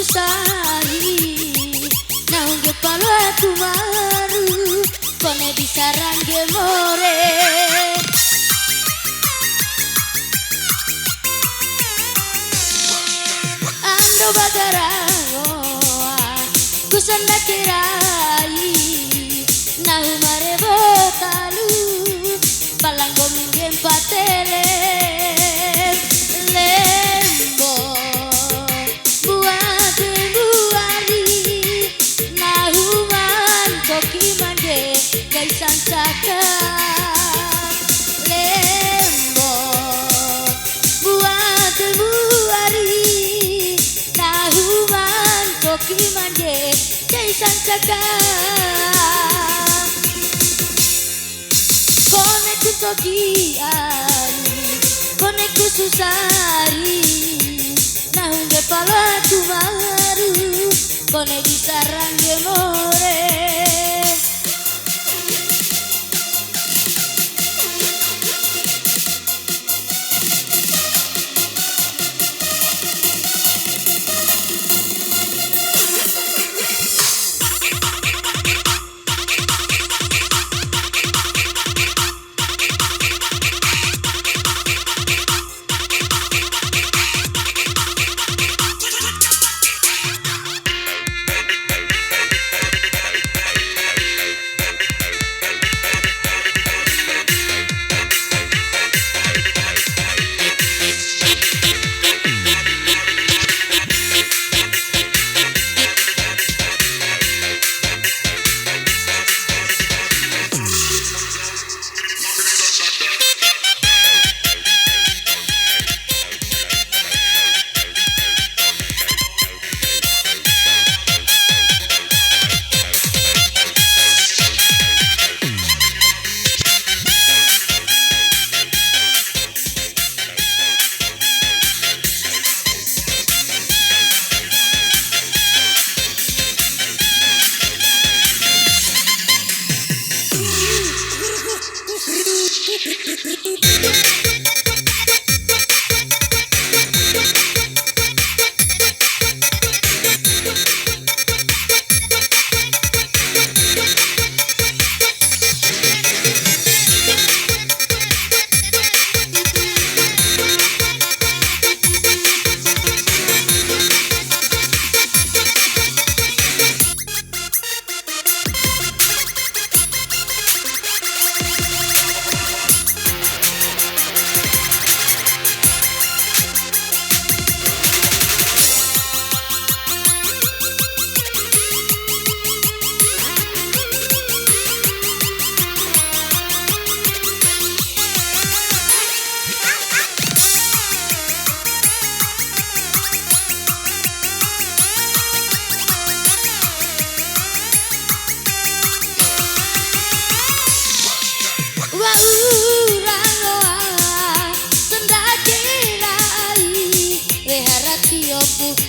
susari naunge palo tu maru kone disarange more ando bagarangoa kusanda kirai nahu mare botalu palango mingem patele lembo buat buari nahu man koki mande kaisan saka lembo buat buari nahu man koki mande kaisan saka kone kutokiani kone kususari nahunge pala tumaru kone disarange more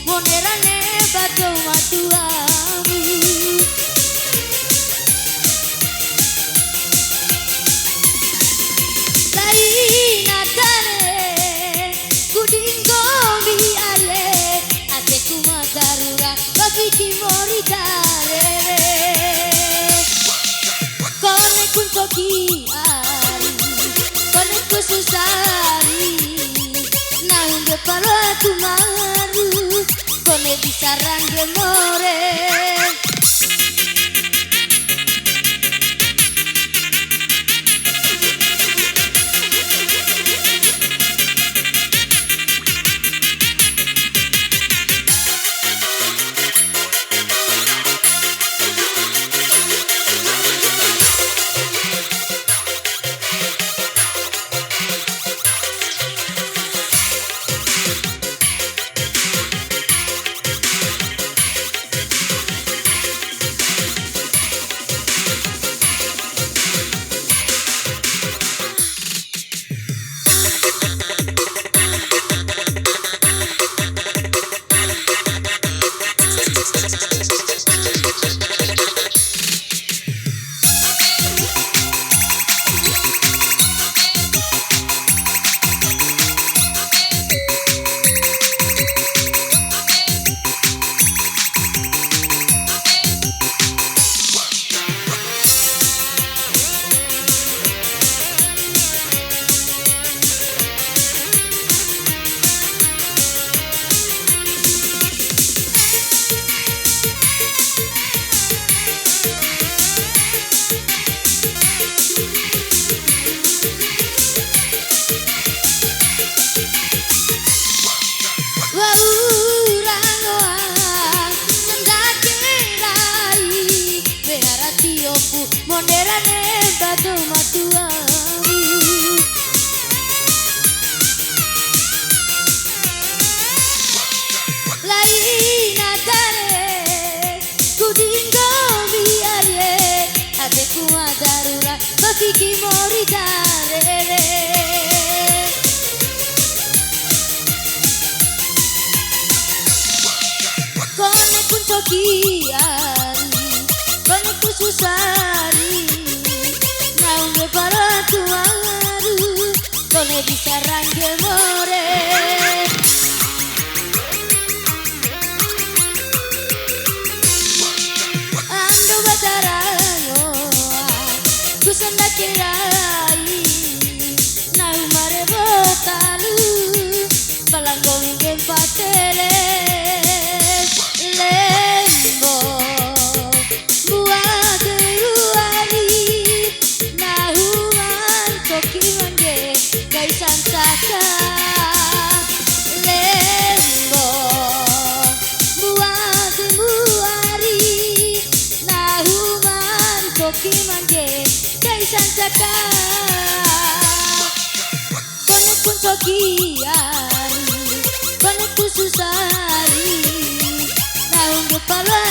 monerane bago matuamu laina tare kudingo mi ale ate kumagarura babiki mori tare kone kuntoki ari kone kususari naunge palo tumaru kone disarange more sarang gemore ando batarango ku sendakirai na umare botalu palanggong gempatele lembo buah keluari nahuan toki mangge gaisan saka lembo buah keluari nahuan toki mangge gaisan saka konek pun tokian konek pun susari naung kepala